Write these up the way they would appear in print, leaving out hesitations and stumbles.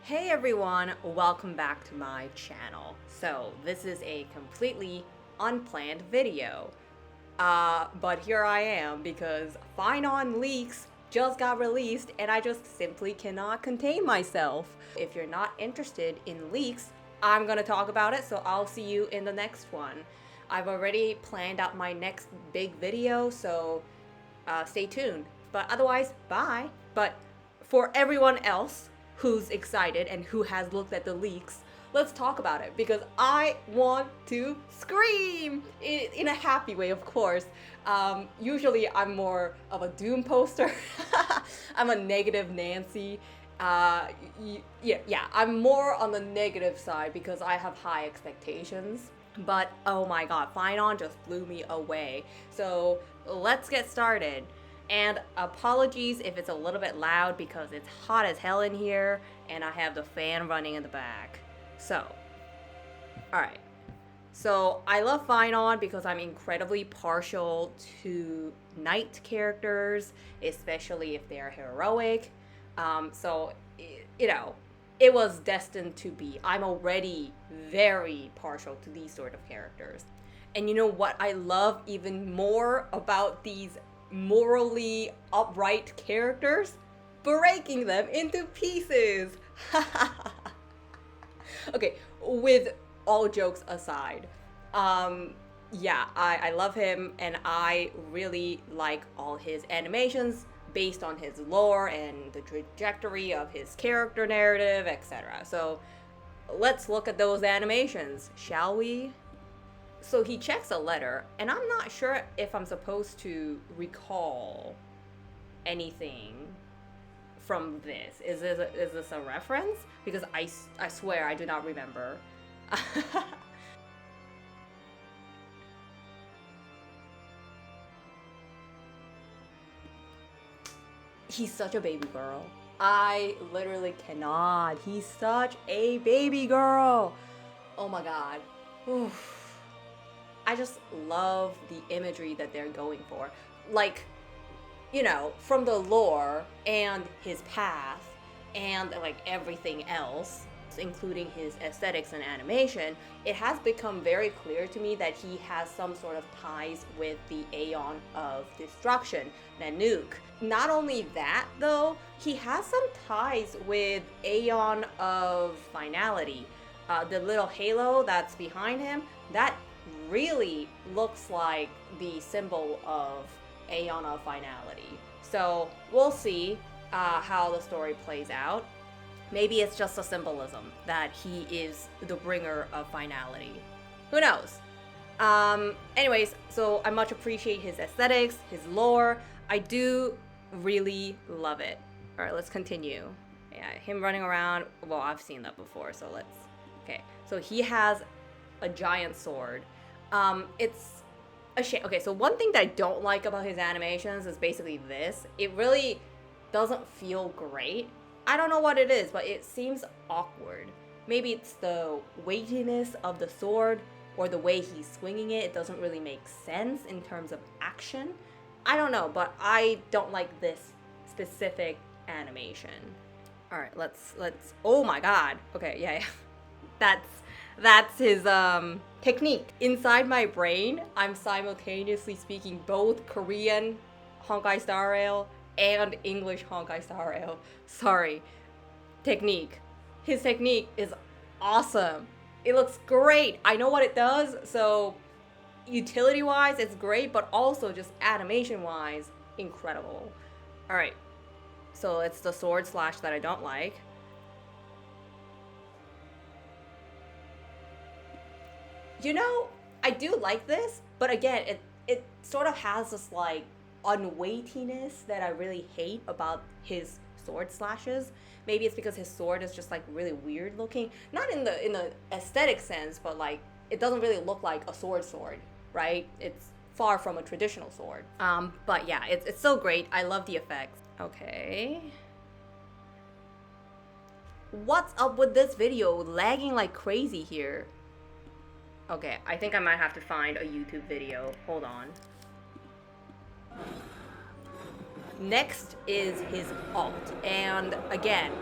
Hey everyone, welcome back to my channel. So this is a completely unplanned video. But here I am because Phainon leaks just got released and I just simply cannot contain myself. If you're not interested in leaks, I'm gonna talk about it, so I'll see you in the next one. I've already planned out my next big video, so stay tuned. But otherwise, bye. But for everyone else who's excited and who has looked at the leaks, let's talk about it because I want to scream in a happy way, of course. Usually I'm more of a doom poster. I'm a negative Nancy. Yeah, I'm more on the negative side because I have high expectations. But oh my god, Phainon just blew me away. So let's get started. And apologies if it's a little bit loud because it's hot as hell in here and I have the fan running in the back. So, alright. So I love Phainon because I'm incredibly partial to knight characters, especially if they're heroic. So, you know, it was destined to be. I'm already very partial to these sort of characters. And you know what I love even more about these morally upright characters? Breaking them into pieces. Okay, with all jokes aside, yeah, I love him and I really like all his animations based on his lore and the trajectory of his character narrative, etc. So let's look at those animations, shall we? So he checks a letter, and I'm not sure if I'm supposed to recall anything from this. Is this a reference? Because I swear I do not remember. He's such a baby girl. I literally cannot. He's such a baby girl. Oh my god. Oof. I just love the imagery that they're going for. Like, you know, from the lore and his path and like everything else, including his aesthetics and animation, it has become very clear to me that he has some sort of ties with the Aeon of Destruction, Nanook. Not only that though, he has some ties with Aeon of Finality. The little halo that's behind him, that really looks like the symbol of Aeon of Finality. So we'll see how the story plays out. Maybe it's just a symbolism that he is the bringer of finality. Who knows? Anyways, so I much appreciate his aesthetics, his lore. I do really love it. All right, let's continue. Yeah, him running around. Well, I've seen that before, so let's. Okay, so he has a giant sword. It's a shame. Okay, so one thing that I don't like about his animations is basically this. It really doesn't feel great. I don't know what it is, but it seems awkward. Maybe it's the weightiness of the sword or the way he's swinging it. It doesn't really make sense in terms of action. I don't know, but I don't like this specific animation. All right, let's. Oh my god. Okay, yeah. That's his technique. Inside my brain, I'm simultaneously speaking both Korean Honkai Star Rail and English Honkai Star Rail. Sorry. Technique. His technique is awesome. It looks great. I know what it does, so utility-wise, it's great, but also just animation-wise, incredible. Alright. So it's the sword slash that I don't like. You know, I do like this, but again, it sort of has this like unweightiness that I really hate about his sword slashes. Maybe it's because his sword is just like really weird looking. Not in the aesthetic sense, but like it doesn't really look like a sword, right? It's far from a traditional sword. But yeah, it's so great. I love the effects. Okay. What's up with this video? Lagging like crazy here. Okay, I think I might have to find a YouTube video. Hold on. Next is his alt, and again,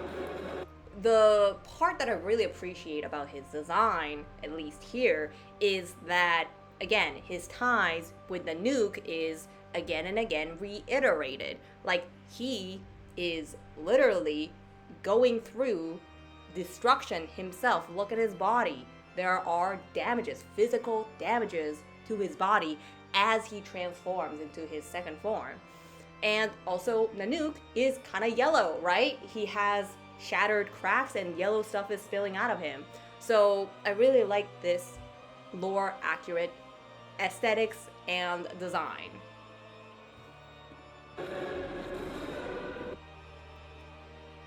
the part that I really appreciate about his design, at least here, is that, again, his ties with the nuke is again and again reiterated. Like, he is literally going through destruction himself. Look at his body. There are damages, physical damages to his body as he transforms into his second form. And also, Nanook is kind of yellow, right? He has shattered cracks and yellow stuff is spilling out of him. So I really like this lore accurate aesthetics and design.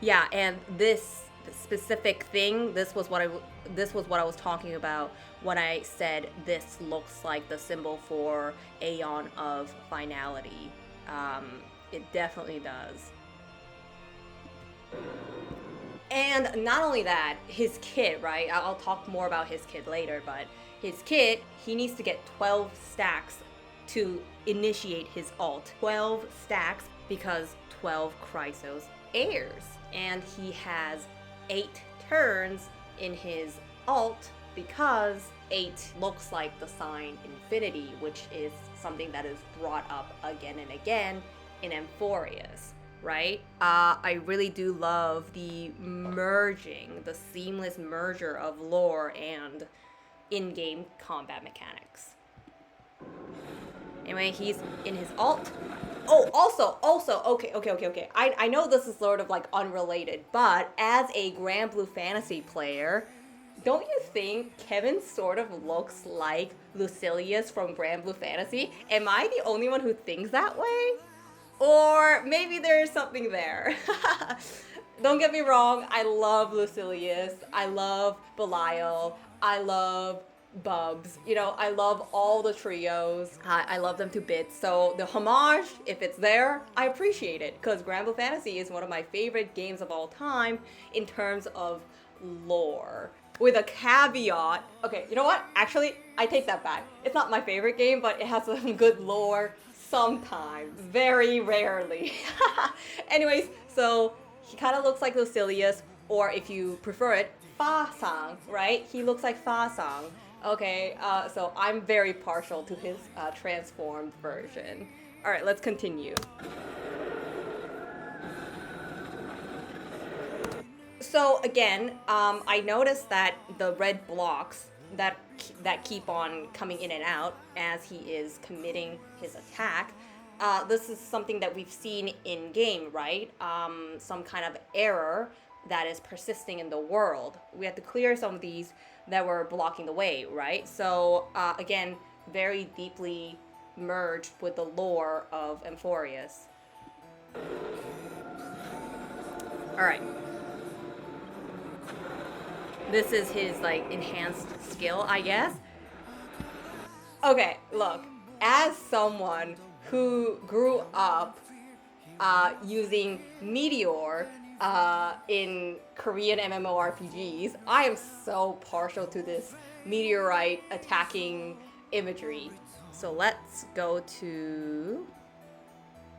Yeah, and this specific thing, this was what I was talking about when I said this looks like the symbol for Aeon of Finality. It definitely does. And not only that, his kit, right? I'll talk more about his kit later, but his kit, he needs to get 12 stacks to initiate his ult. 12 stacks because 12 Chrysos heirs. And he has 8 turns in his ult because 8 looks like the sign infinity, which is something that is brought up again and again in Amphorius, right? I really do love the merging, the seamless merger of lore and in-game combat mechanics. Anyway, he's in his ult. Oh, also, okay. I know this is sort of like unrelated, but as a Grand Blue Fantasy player, don't you think Kevin sort of looks like Lucilius from Grand Blue Fantasy? Am I the only one who thinks that way? Or maybe there's something there. Don't get me wrong, I love Lucilius, I love Belial, I love Bubs, you know, I love all the trios. I love them to bits. So the homage, if it's there, I appreciate it, because Grand Blue Fantasy is one of my favorite games of all time in terms of lore. With a caveat, okay, you know what? Actually, I take that back. It's not my favorite game, but it has some good lore sometimes, very rarely. Anyways, so he kind of looks like Lucilius, or if you prefer it, Fa San, right? He looks like Fa San. Okay, so I'm very partial to his transformed version. All right, let's continue. So again, I noticed that the red blocks that keep on coming in and out as he is committing his attack, this is something that we've seen in game, right? Some kind of error that is persisting in the world. We have to clear some of these that were blocking the way, right? So again, very deeply merged with the lore of Amphorius. All right. This is his like enhanced skill, I guess. Okay, look, as someone who grew up using Meteor in Korean MMORPGs, I am so partial to this meteorite attacking imagery. So let's go to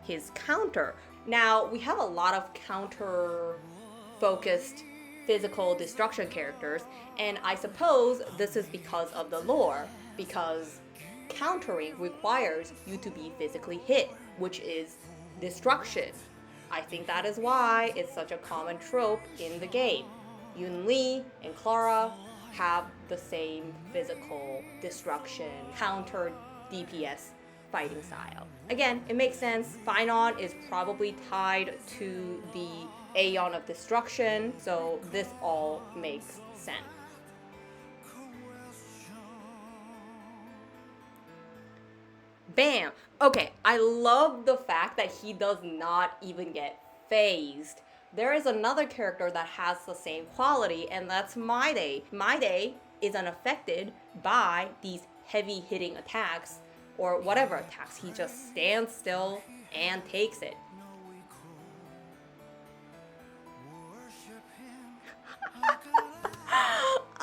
his counter. Now, we have a lot of counter-focused physical destruction characters, and I suppose this is because of the lore, because countering requires you to be physically hit, which is destruction. I think that is why it's such a common trope in the game. Yun Li and Clara have the same physical destruction, counter DPS fighting style. Again, it makes sense. Phainon is probably tied to the Aeon of Destruction, so this all makes sense. Bam! Okay, I love the fact that he does not even get phased. There is another character that has the same quality, and that's Mayday. Mayday is unaffected by these heavy hitting attacks, or whatever attacks. He just stands still and takes it.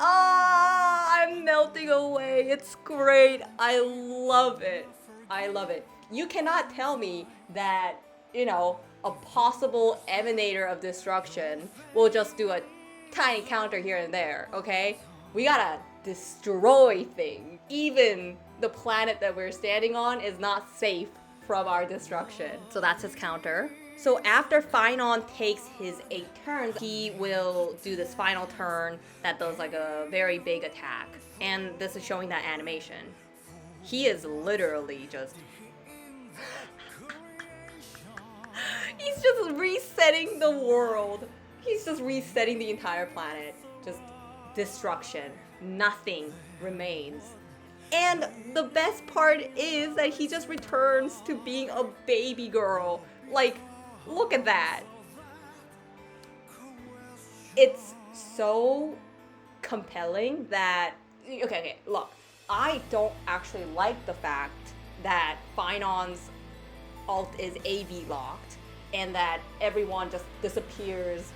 I'm melting away. It's great. I love it. I love it. You cannot tell me that, you know, a possible emanator of destruction will just do a tiny counter here and there, okay? We gotta destroy things. Even the planet that we're standing on is not safe from our destruction. So that's his counter. So after Phainon takes his 8 turns, he will do this final turn that does like a very big attack. And this is showing that animation. He is literally just... He's just resetting the world. He's just resetting the entire planet. Just destruction. Nothing remains. And the best part is that he just returns to being a baby girl. Like, look at that. It's so compelling that... Okay, look. I don't actually like the fact that Phainon's alt is AV locked and that everyone just disappears,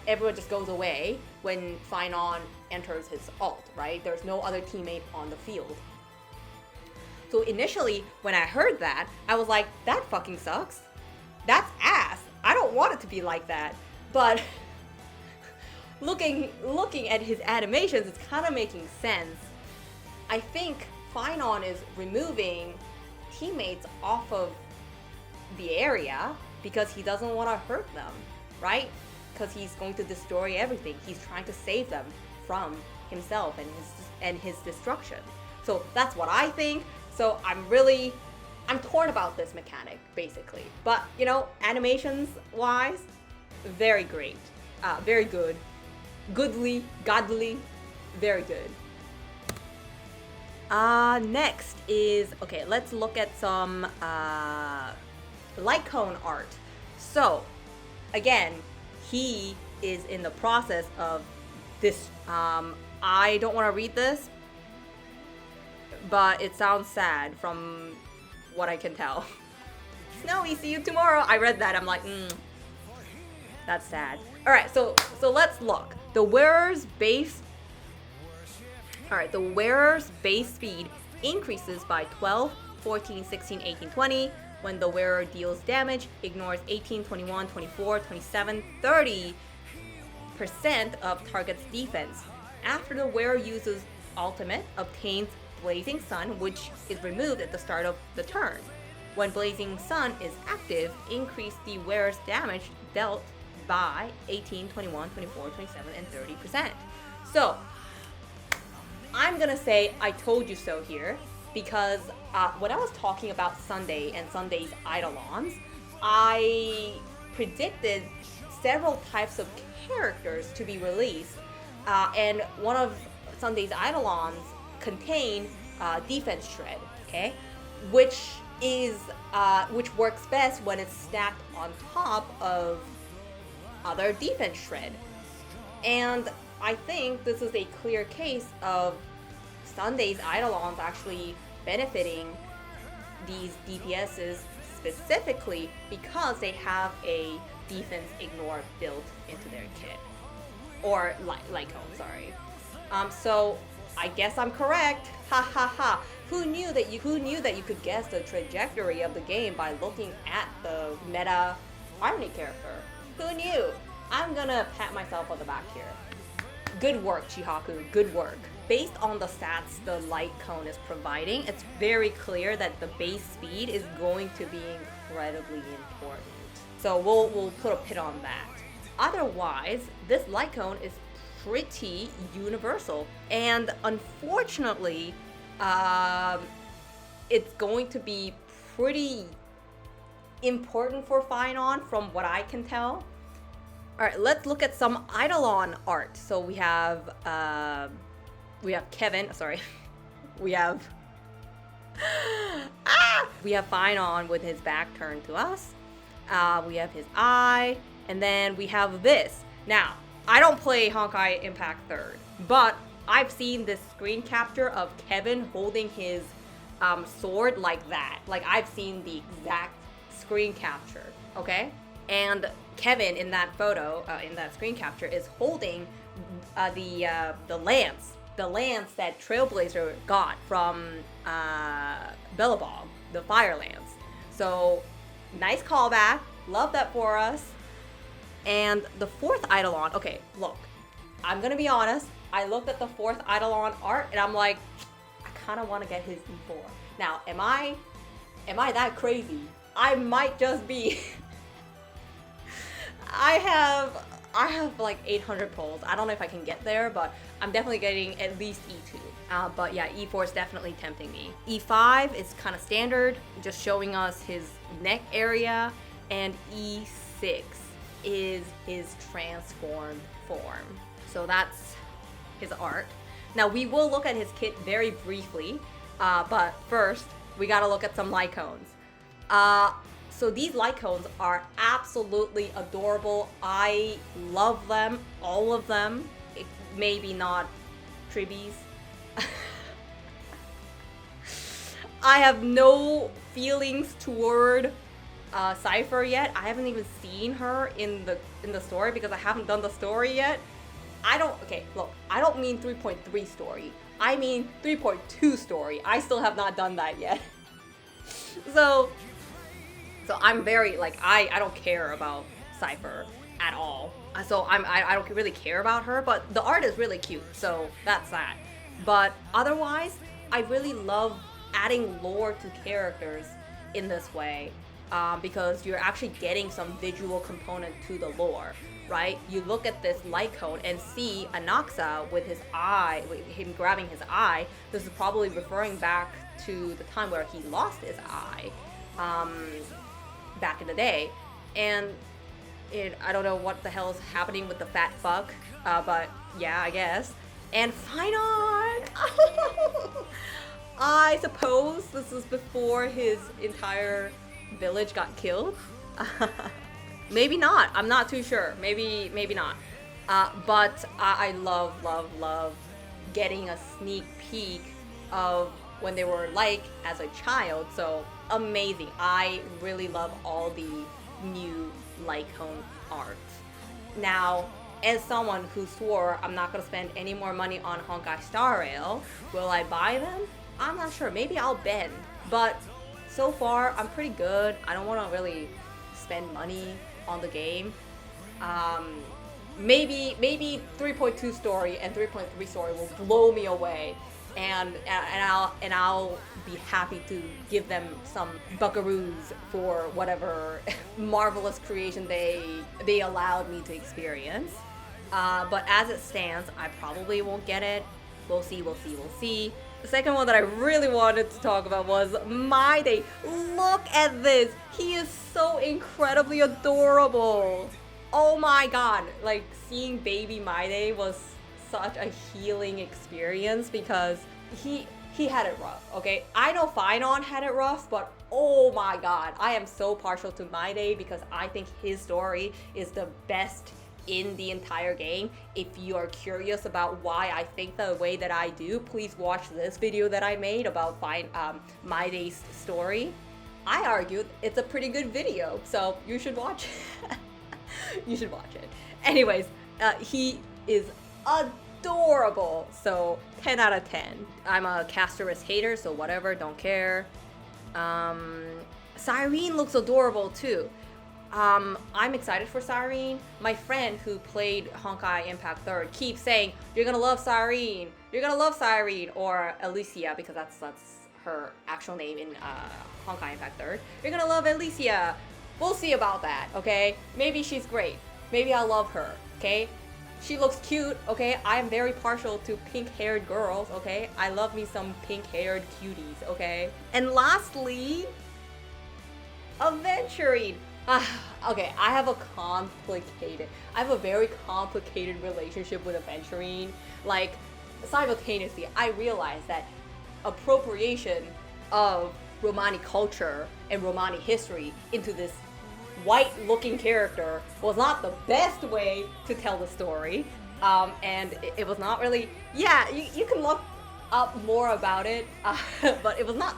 everyone just goes away when Phainon enters his alt, right? There's no other teammate on the field. So initially, when I heard that, I was like, that fucking sucks. That's ass. I don't want it to be like that. But looking at his animations, it's kind of making sense. I think Phainon is removing teammates off of the area because he doesn't want to hurt them, right? Because he's going to destroy everything. He's trying to save them from himself and his destruction. So that's what I think. So I'm torn about this mechanic, basically. But, you know, animations-wise, very great. Very good. Goodly, godly, very good. Next is, okay, let's look at some Lightcone Art. So, again, he is in the process of this, I don't want to read this, but it sounds sad from what I can tell. Snowy, see you tomorrow. I read that, I'm like, that's sad. Alright, so let's look. The wearer's base speed increases by 12, 14, 16, 18, 20 when the wearer deals damage, ignores 18, 21, 24, 27, 30% of target's defense. After the wearer uses ultimate, obtains Blazing Sun, which is removed at the start of the turn. When Blazing Sun is active, increase the wearer's damage dealt by 18, 21, 24, 27, and 30%. So, I'm gonna say I told you so here because when I was talking about Sunday and Sunday's Eidolons, I predicted several types of characters to be released, and one of Sunday's Eidolons contain defense shred, okay, which works best when it's stacked on top of other defense shred. And I think this is a clear case of Sunday's Eidolons actually benefiting these DPSs specifically because they have a defense ignore built into their kit. Or Lightcone, sorry. So I guess I'm correct. Ha ha ha. Who knew that you could guess the trajectory of the game by looking at the meta Irony character? Who knew? I'm gonna pat myself on the back here. Good work, Chihaku. Good work. Based on the stats the Lightcone is providing, it's very clear that the base speed is going to be incredibly important. So we'll put a pin on that. Otherwise, this Lightcone is pretty universal, and unfortunately, it's going to be pretty important for Phainon from what I can tell. Alright, let's look at some Eidolon art. So we have Kevin, sorry. We have Phainon with his back turned to us. We have his eye, and then we have this. Now, I don't play Honkai Impact 3rd, but I've seen this screen capture of Kevin holding his sword like that. Like, I've seen the exact screen capture, okay? And Kevin in that photo, in that screen capture, is holding the lance that Trailblazer got from Billabong, the fire lance. So, nice callback. Love that for us. And the fourth Eidolon, okay, look. I'm gonna be honest, I looked at the 4th Eidolon art and I'm like, I kind of want to get his E4. Now, am I that crazy? I might just be. I have like 800 pulls. I don't know if I can get there, but I'm definitely getting at least E2. But yeah, E4 is definitely tempting me. E5 is kind of standard, just showing us his neck area, and E6 is his transformed form. So that's his art. Now we will look at his kit very briefly, but first we gotta look at some Lightcones. So these Lightcones are absolutely adorable. I love them, all of them. Maybe not Tribbies. I have no feelings toward Cypher yet. I haven't even seen her in the story because I haven't done the story yet. Okay, look, I don't mean 3.3 story. I mean 3.2 story. I still have not done that yet. So I'm very, like, I don't care about Cypher at all. So I don't really care about her, but the art is really cute, so that's that. But otherwise, I really love adding lore to characters in this way, because you're actually getting some visual component to the lore, right? You look at this Lightcone and see Anaxa with his eye, with him grabbing his eye. This is probably referring back to the time where he lost his eye, back in the day. And I don't know what the hell is happening with the fat fuck, but yeah, I guess. And Phainon! I suppose this is before his entire village got killed. Maybe not. I'm not too sure. Maybe not. But I love getting a sneak peek of when they were like as a child. So amazing. I really love all the new Lightcone art. Now, as someone who swore I'm not gonna spend any more money on Honkai Star Rail, will I buy them? I'm not sure. Maybe I'll bend. But so far, I'm pretty good. I don't want to really spend money on the game. Maybe 3.2 story and 3.3 story will blow me away, and I'll be happy to give them some buckaroos for whatever marvelous creation they allowed me to experience. But as it stands, I probably won't get it. We'll see. The second one that I really wanted to talk about was My Day. Look at this. He is so incredibly adorable. Oh my god. Like, seeing baby My Day was such a healing experience because he had it rough, okay? I know Phainon had it rough, but oh my god. I am so partial to My Day because I think his story is the best in the entire game. If you are curious about why I think the way that I do, please watch this video that I made about My Day's story. I argued it's a pretty good video, so you should watch it. You should watch it. Anyways, he is adorable, so 10 out of 10. I'm a Castorus hater, so whatever, don't care. Cyrene looks adorable too. I'm excited for Cyrene. My friend who played Honkai Impact 3rd keeps saying, you're gonna love Cyrene, you're gonna love Cyrene, or Alicia, because that's her actual name in Honkai Impact 3rd. You're gonna love Alicia. We'll see about that, okay? Maybe she's great. Maybe I'll love her, okay? She looks cute, okay? I am very partial to pink-haired girls, okay? I love me some pink-haired cuties, okay? And lastly, Aventurine. Okay, I have a very complicated relationship with Aventurine. Like, simultaneously, I realized that appropriation of Romani culture and Romani history into this white-looking character was not the best way to tell the story. And it was not really... Yeah, you can look up more about it, but it was not...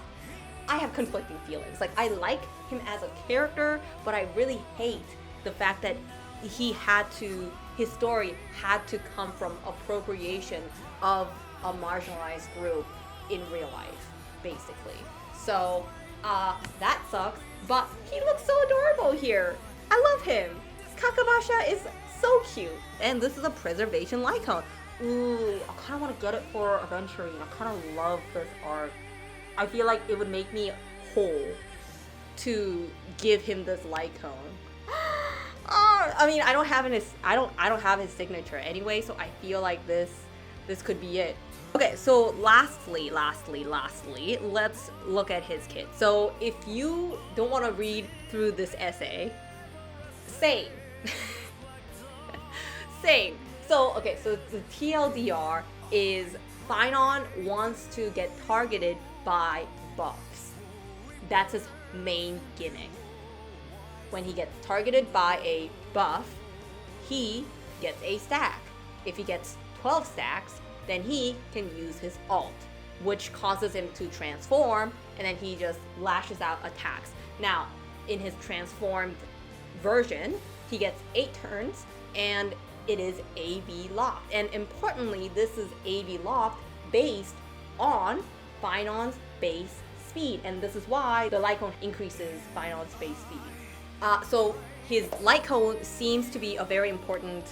I have conflicting feelings. Like, I like him as a character, but I really hate the fact that his story had to come from appropriation of a marginalized group in real life, basically. So, that sucks, but he looks so adorable here. I love him. Kakabasha is So cute. And this is a preservation Lightcone. Ooh, I kind of want to get it for Aventurine. I kind of love this art. I feel like it would make me whole to give him this Lightcone. I mean, I don't have his signature anyway, so I feel like this could be it. Okay, so lastly, let's look at his kit. So if you don't want to read through this essay, same. Same. So, okay, so the TLDR is Phainon wants to get targeted by buffs. That's his main gimmick. When he gets targeted by a buff, he gets a stack. If he gets 12 stacks, then he can use his ult, which causes him to transform, and then he just lashes out attacks. Now, in his transformed version, he gets 8 turns, and it is AV locked. And importantly, this is AV locked based on Phainon's base speed, and this is why the Lightcone increases Phainon's base speed. So his Lightcone seems to be a very important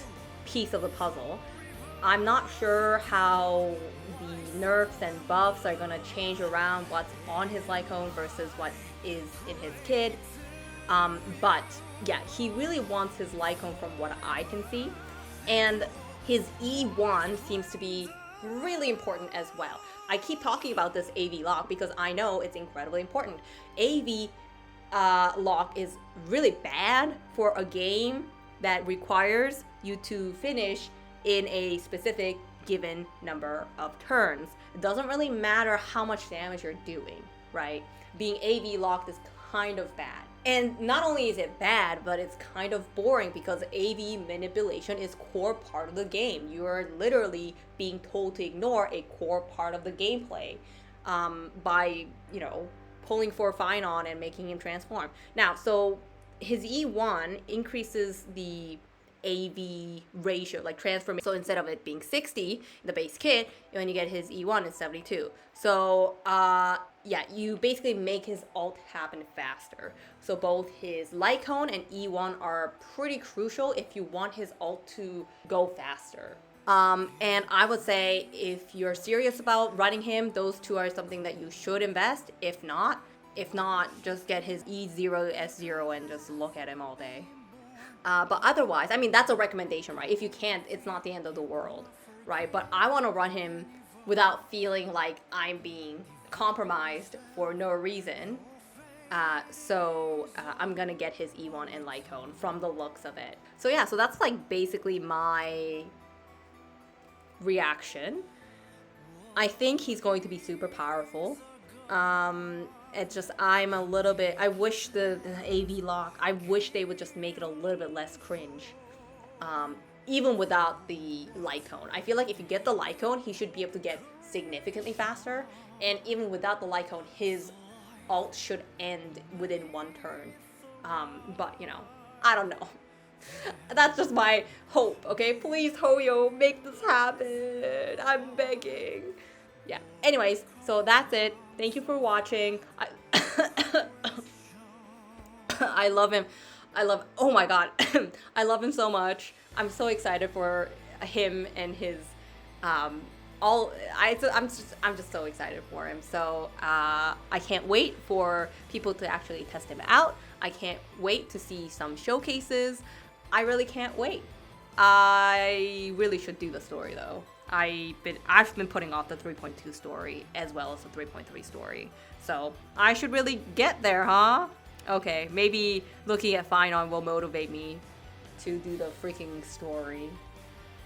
piece of the puzzle. I'm not sure how the nerfs and buffs are gonna change around what's on his Lightcone versus what is in his kit. But yeah, he really wants his Lightcone from what I can see. And his E1 seems to be really important as well. I keep talking about this AV lock because I know it's incredibly important. AV lock is really bad for a game that requires you to finish in a specific given number of turns. It doesn't really matter how much damage you're doing, right? Being AV locked is kind of bad. And not only is it bad, but it's kind of boring because AV manipulation is core part of the game. You are literally being told to ignore a core part of the gameplay by, you know, pulling for Phainon and making him transform. Now, so his E1 increases the AV ratio, like transformation. So instead of it being 60, the base kit, when you get his E1, it's 72. So yeah, you basically make his ult happen faster. So both his Lightcone and E1 are pretty crucial if you want his ult to go faster. And I would say if you're serious about running him, those two are something that you should invest. If not, just get his E0, S0 and just look at him all day. But otherwise, I mean, that's a recommendation, right? If you can't, it's not the end of the world, right? But I want to run him without feeling like I'm being compromised for no reason. So I'm gonna get his E1 and Lightcone from the looks of it. So yeah, so that's like basically my reaction. I think he's going to be super powerful. It's just, I'm a little bit, I wish the AV lock, I wish they would just make it a little bit less cringe. Even without the Lightcone. I feel like if you get the Lightcone, he should be able to get significantly faster. And even without the Lightcone, his ult should end within 1 turn. But, you know, I don't know. That's just my hope, okay? Please, Hoyo, make this happen. I'm begging. Yeah. Anyways, so that's it. Thank you for watching. I love him. Oh my god. I love him so much. I'm so excited for him and his I'm just so excited for him. So I can't wait for people to actually test him out. I can't wait to see some showcases. I really can't wait. I really should do the story though. I've been putting off the 3.2 story as well as the 3.3 story. So I should really get there, huh? Okay, maybe looking at Phainon will motivate me to do the freaking story.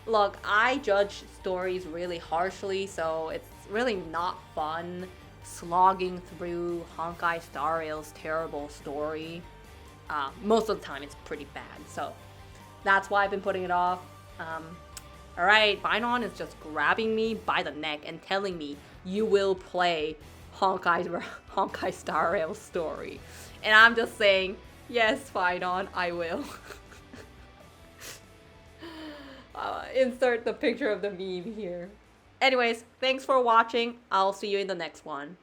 Look, I judge stories really harshly, so it's really not fun slogging through Honkai Star Rail's terrible story. Most of the time it's pretty bad, so that's why I've been putting it off. Alright, Phainon is just grabbing me by the neck and telling me, you will play Honkai Star Rail story. And I'm just saying, yes, Phainon, I will. Insert the picture of the meme here. Anyways, thanks for watching. I'll see you in the next one.